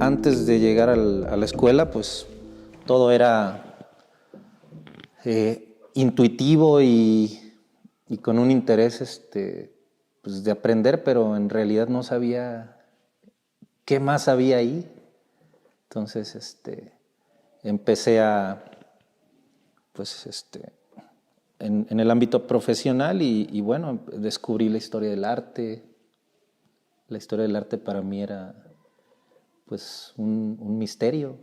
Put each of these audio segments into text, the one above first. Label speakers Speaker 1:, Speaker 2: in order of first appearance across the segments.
Speaker 1: Antes de llegar a la escuela, pues todo era intuitivo y con un interés pues de aprender, pero en realidad no sabía qué más había ahí. Entonces empecé pues en el ámbito profesional y bueno, descubrí la historia del arte. La historia del arte para mí era pues un misterio.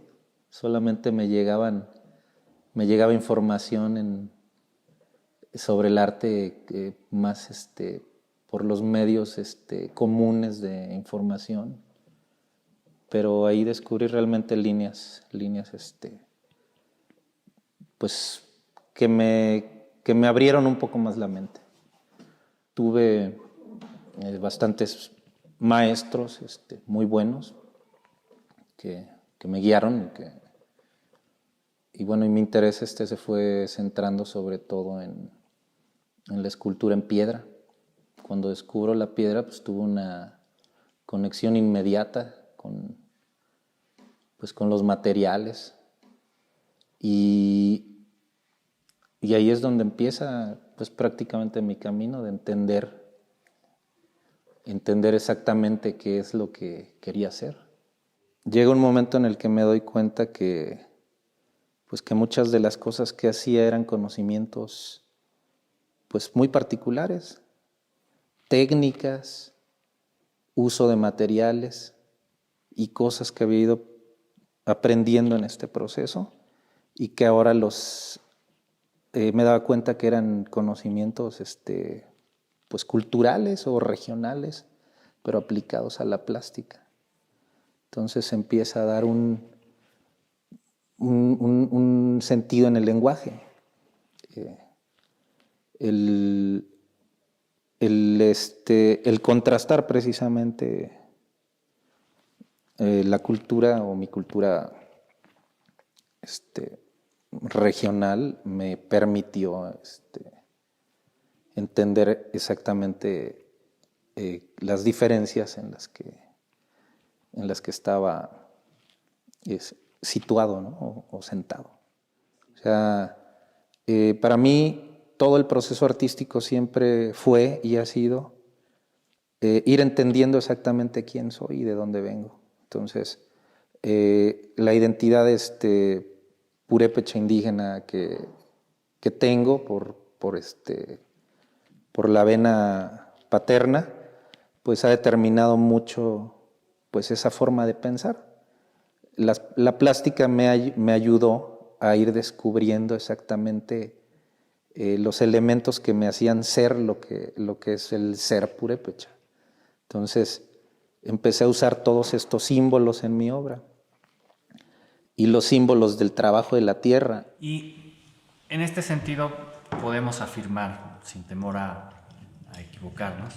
Speaker 1: Solamente me llegaba información sobre el arte más por los medios comunes de información. Pero ahí descubrí realmente líneas pues que me abrieron un poco más la mente. Tuve bastantes maestros muy buenos que me guiaron y bueno, y mi interés se fue centrando sobre todo en la escultura en piedra. Cuando descubro la piedra, pues tuve una conexión inmediata con los materiales y ahí es donde empieza pues prácticamente mi camino de entender exactamente qué es lo que quería hacer. Llega un momento en el que me doy cuenta que muchas de las cosas que hacía eran conocimientos pues muy particulares, técnicas, uso de materiales y cosas que había ido aprendiendo en este proceso y que ahora me daba cuenta que eran conocimientos pues culturales o regionales, pero aplicados a la plástica. Entonces empieza a dar un sentido en el lenguaje. El contrastar precisamente la cultura o mi cultura regional me permitió entender exactamente las diferencias en las que estaba situado, ¿no? o sentado. O sea, para mí todo el proceso artístico siempre fue y ha sido ir entendiendo exactamente quién soy y de dónde vengo. Entonces, la identidad purépecha indígena que tengo por la vena paterna, pues ha determinado mucho pues esa forma de pensar. La plástica me ayudó a ir descubriendo exactamente los elementos que me hacían ser lo que es el ser purépecha. Entonces empecé a usar todos estos símbolos en mi obra y los símbolos del trabajo de la tierra.
Speaker 2: Y en este sentido podemos afirmar, sin temor a equivocarnos,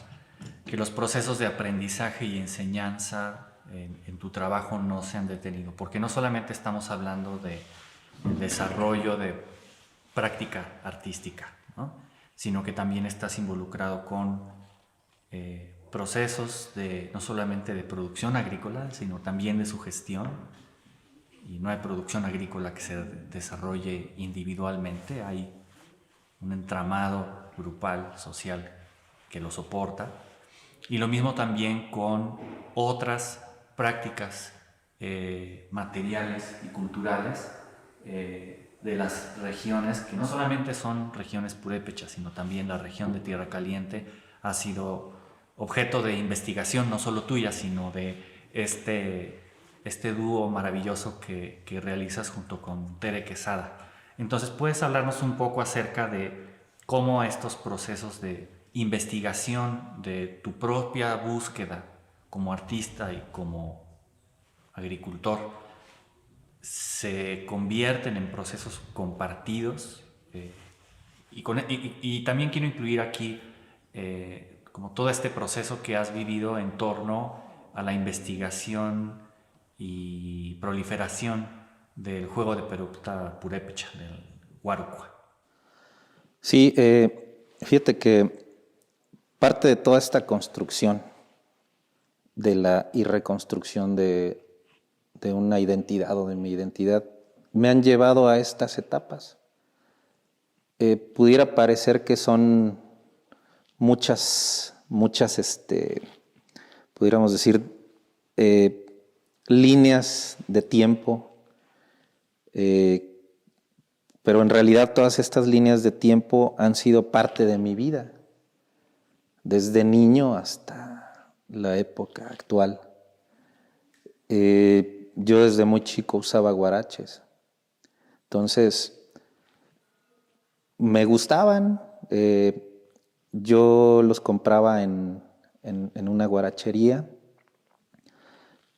Speaker 2: que los procesos de aprendizaje y enseñanza en tu trabajo no se han detenido, porque no solamente estamos hablando de desarrollo de práctica artística, ¿no? Sino que también estás involucrado con procesos no solamente de producción agrícola, sino también de su gestión. Y no hay producción agrícola que se desarrolle individualmente, hay un entramado grupal, social, que lo soporta. Y lo mismo también con otras prácticas materiales y culturales de las regiones, que no solamente son regiones purépechas, sino también la región de Tierra Caliente ha sido objeto de investigación, no solo tuya, sino de este dúo maravilloso que realizas junto con Tere Quesada. Entonces, ¿puedes hablarnos un poco acerca de cómo estos procesos de investigación de tu propia búsqueda como artista y como agricultor se convierten en procesos compartidos. Y también quiero incluir aquí como todo este proceso que has vivido en torno a la investigación y proliferación del juego de pelota purépecha, del Guarucua.
Speaker 1: Sí, fíjate que parte de toda esta construcción de la y reconstrucción de una identidad o de mi identidad me han llevado a estas etapas. Pudiera parecer que son muchas, pudiéramos decir, líneas de tiempo, pero en realidad todas estas líneas de tiempo han sido parte de mi vida, desde niño hasta la época actual. Yo desde muy chico usaba guaraches, entonces me gustaban. Yo los compraba en una guarachería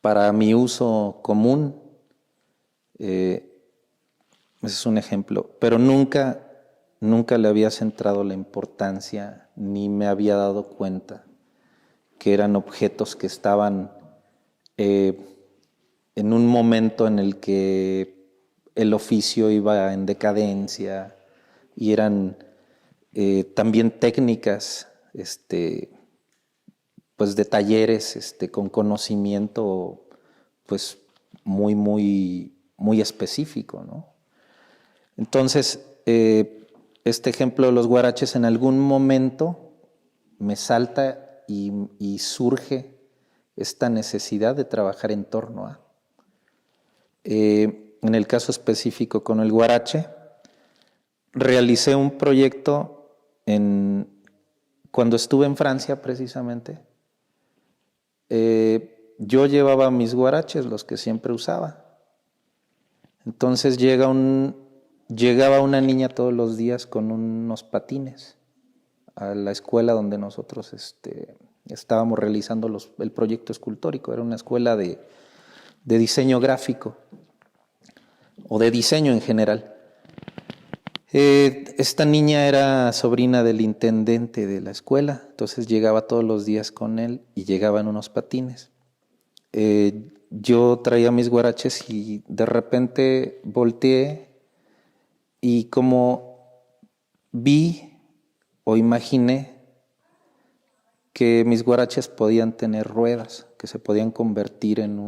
Speaker 1: para mi uso común. Ese es un ejemplo, pero nunca le había centrado la importancia ni me había dado cuenta que eran objetos que estaban en un momento en el que el oficio iba en decadencia y eran también técnicas pues de talleres con conocimiento pues muy específico, ¿no? Entonces, este ejemplo de los guaraches en algún momento me salta y surge esta necesidad de trabajar en torno a. En el caso específico con el guarache, realicé un proyecto cuando estuve en Francia precisamente. Yo llevaba mis guaraches, los que siempre usaba. Entonces llegaba una niña todos los días con unos patines a la escuela donde nosotros estábamos realizando el proyecto escultórico. Era una escuela de diseño gráfico o de diseño en general. Esta niña era sobrina del intendente de la escuela, entonces llegaba todos los días con él y llegaba en unos patines. Yo traía mis guaraches y de repente volteé y como vi o imaginé que mis guaraches podían tener ruedas, que se podían convertir en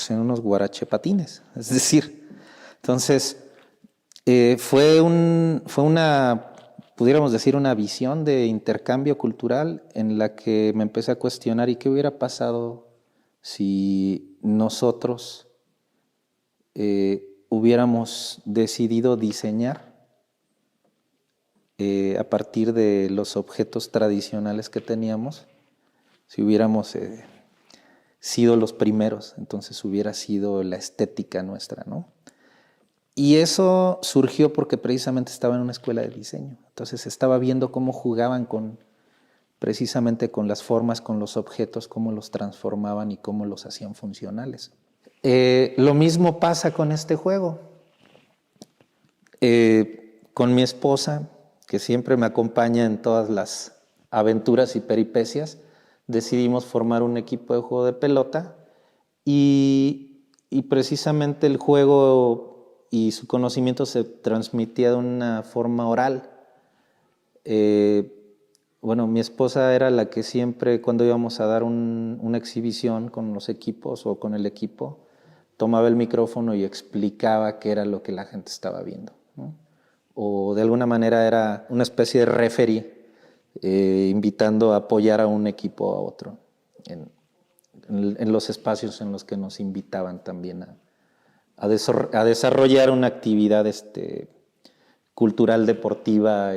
Speaker 1: unos guarache patines, es decir, entonces fue una, pudiéramos decir, una visión de intercambio cultural en la que me empecé a cuestionar y qué hubiera pasado si nosotros hubiéramos decidido diseñar a partir de los objetos tradicionales que teníamos, si hubiéramos sido los primeros, entonces hubiera sido la estética nuestra, ¿no? Y eso surgió porque precisamente estaba en una escuela de diseño. Entonces estaba viendo cómo jugaban precisamente con las formas, con los objetos, cómo los transformaban y cómo los hacían funcionales. Lo mismo pasa con este juego. Con mi esposa, que siempre me acompaña en todas las aventuras y peripecias, decidimos formar un equipo de juego de pelota y precisamente el juego y su conocimiento se transmitía de una forma oral. Bueno, mi esposa era la que siempre, cuando íbamos a dar una exhibición con los equipos o con el equipo, tomaba el micrófono y explicaba qué era lo que la gente estaba viendo, ¿no? O de alguna manera era una especie de referee, invitando a apoyar a un equipo a otro en los espacios en los que nos invitaban también a desarrollar una actividad cultural, deportiva,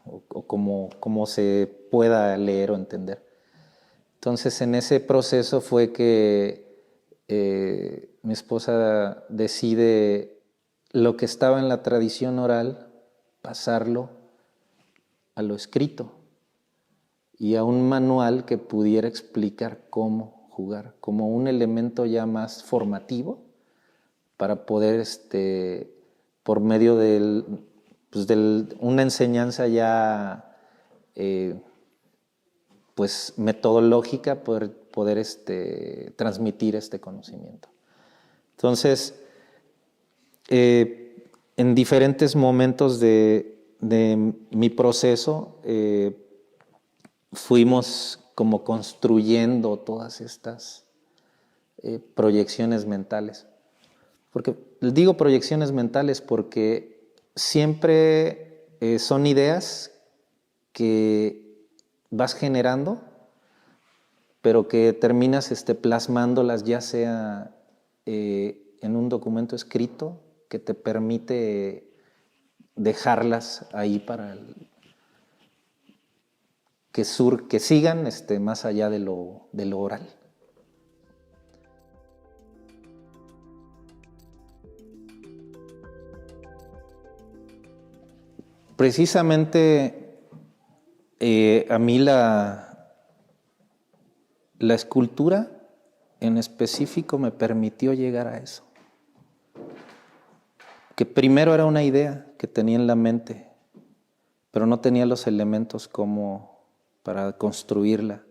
Speaker 1: o como se pueda leer o entender. Entonces, en ese proceso fue que mi esposa decide lo que estaba en la tradición oral, pasarlo a lo escrito y a un manual que pudiera explicar cómo jugar, como un elemento ya más formativo para poder, por medio de una enseñanza ya pues metodológica, poder transmitir este conocimiento. Entonces, en diferentes momentos de mi proceso, fuimos como construyendo todas estas proyecciones mentales. Porque digo proyecciones mentales porque siempre son ideas que vas generando, pero que terminas plasmándolas ya sea en un documento escrito que te permite dejarlas ahí para que sigan más allá de lo oral. Precisamente a mí la escultura en específico me permitió llegar a eso. Que primero era una idea que tenía en la mente, pero no tenía los elementos como para construirla.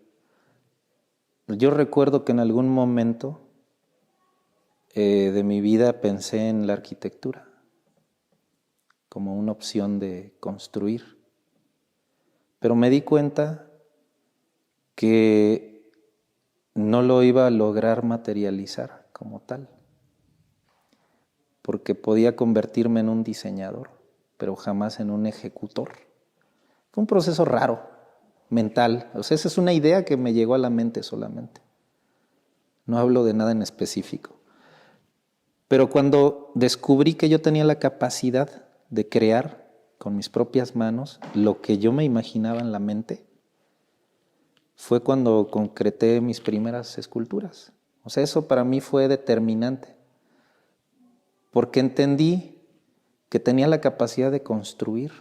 Speaker 1: Yo recuerdo que en algún momento de mi vida pensé en la arquitectura como una opción de construir, pero me di cuenta que no lo iba a lograr materializar como tal, porque podía convertirme en un diseñador, pero jamás en un ejecutor. Fue un proceso raro, mental. O sea, esa es una idea que me llegó a la mente solamente. No hablo de nada en específico. Pero cuando descubrí que yo tenía la capacidad de crear con mis propias manos lo que yo me imaginaba en la mente, fue cuando concreté mis primeras esculturas. O sea, eso para mí fue determinante, porque entendí que tenía la capacidad de construir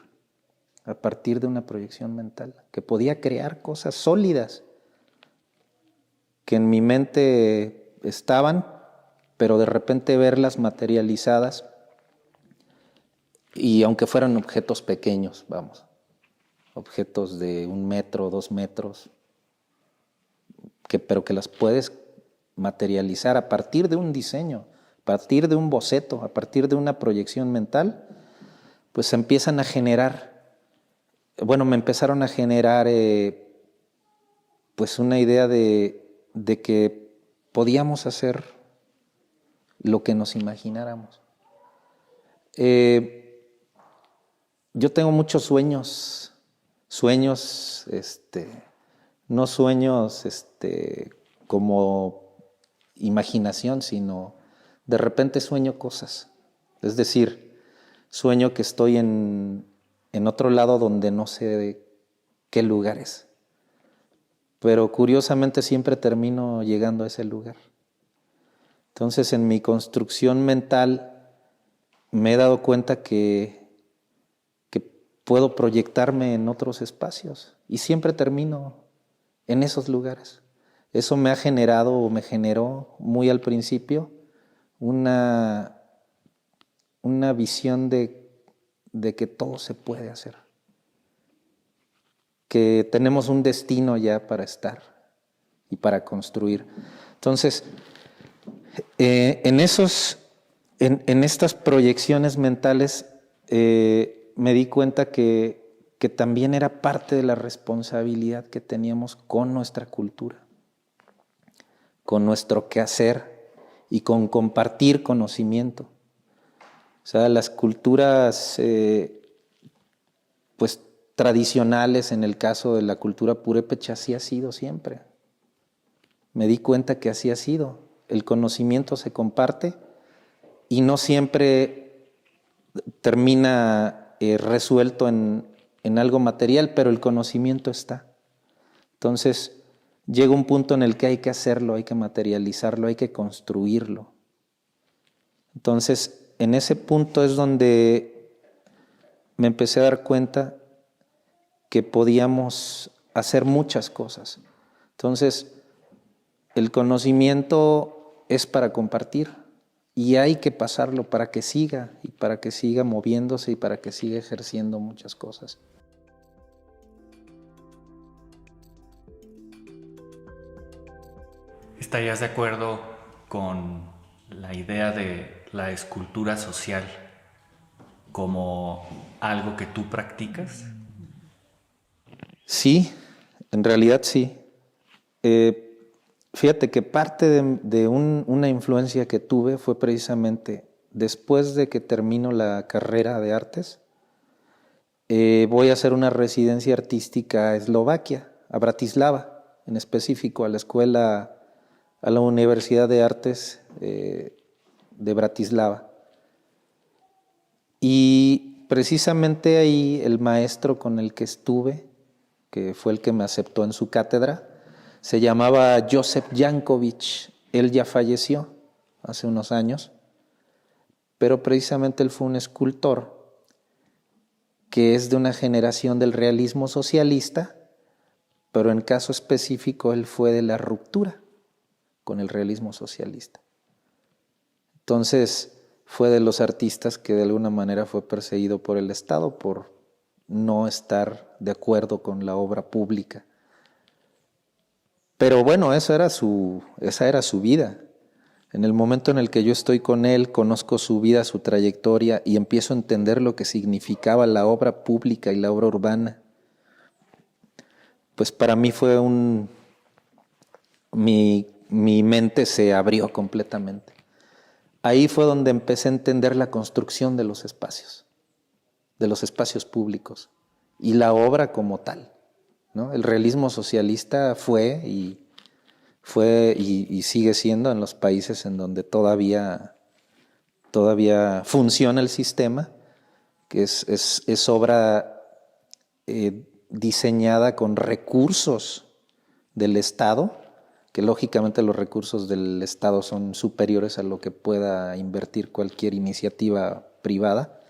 Speaker 1: a partir de una proyección mental, que podía crear cosas sólidas que en mi mente estaban, pero de repente verlas materializadas, y aunque fueran objetos pequeños, objetos de 1 metro, 2 metros, pero que las puedes materializar a partir de un diseño, a partir de un boceto, a partir de una proyección mental, pues se empiezan a generar, me empezaron a generar pues una idea de que podíamos hacer lo que nos imagináramos. Yo tengo muchos sueños, no sueños como imaginación, sino de repente sueño cosas. Es decir, sueño que estoy en otro lado donde no sé de qué lugar es. Pero curiosamente siempre termino llegando a ese lugar. Entonces, en mi construcción mental me he dado cuenta que puedo proyectarme en otros espacios y siempre termino en esos lugares. Eso me ha generado o me generó muy al principio una visión de que todo se puede hacer, que tenemos un destino ya para estar y para construir. Entonces, en estas proyecciones mentales me di cuenta que también era parte de la responsabilidad que teníamos con nuestra cultura, con nuestro quehacer y con compartir conocimiento. O sea, las culturas pues tradicionales, en el caso de la cultura purépecha, así ha sido siempre. Me di cuenta que así ha sido. El conocimiento se comparte y no siempre termina resuelto en algo material, pero el conocimiento está. Entonces, llega un punto en el que hay que hacerlo, hay que materializarlo, hay que construirlo. Entonces, en ese punto es donde me empecé a dar cuenta que podíamos hacer muchas cosas. Entonces, el conocimiento es para compartir y hay que pasarlo para que siga y para que siga moviéndose y para que siga ejerciendo muchas cosas.
Speaker 2: ¿Estarías de acuerdo con la idea de la escultura social como algo que tú practicas?
Speaker 1: Sí, en realidad sí. Fíjate que parte de una influencia que tuve fue precisamente después de que termino la carrera de artes, voy a hacer una residencia artística a Eslovaquia, a Bratislava, en específico a la Universidad de Artes de Bratislava. Y precisamente ahí el maestro con el que estuve, que fue el que me aceptó en su cátedra, se llamaba Joseph Jankovic. Él ya falleció hace unos años, pero precisamente él fue un escultor que es de una generación del realismo socialista, pero en caso específico él fue de la ruptura con el realismo socialista. Entonces fue de los artistas que de alguna manera fue perseguido por el Estado por no estar de acuerdo con la obra pública. Pero bueno, esa era su vida. En el momento en el que yo estoy con él, conozco su vida, su trayectoria y empiezo a entender lo que significaba la obra pública y la obra urbana. Pues para mí fue mi mente se abrió completamente. Ahí fue donde empecé a entender la construcción de los espacios públicos y la obra como tal, ¿no? El realismo socialista fue y sigue siendo en los países en donde todavía funciona el sistema, que es obra diseñada con recursos del Estado, que lógicamente los recursos del Estado son superiores a lo que pueda invertir cualquier iniciativa privada,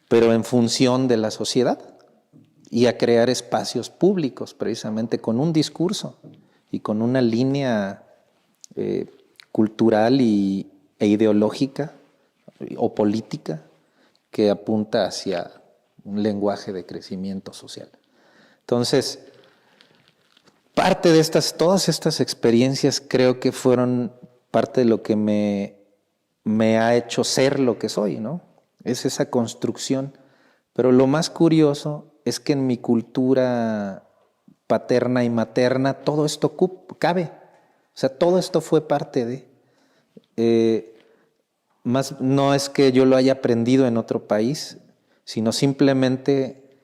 Speaker 1: pero en función de la sociedad y a crear espacios públicos precisamente con un discurso y con una línea cultural e ideológica o política que apunta hacia un lenguaje de crecimiento social. Entonces, parte de todas estas experiencias creo que fueron parte de lo que me ha hecho ser lo que soy, ¿no? Es esa construcción. Pero lo más curioso es que en mi cultura paterna y materna todo esto cabe. O sea, todo esto fue parte de... más no es que yo lo haya aprendido en otro país, sino simplemente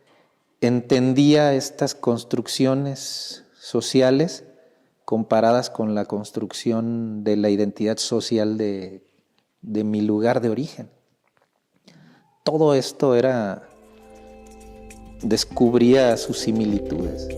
Speaker 1: entendía estas construcciones sociales comparadas con la construcción de la identidad social de mi lugar de origen. Todo esto descubría sus similitudes.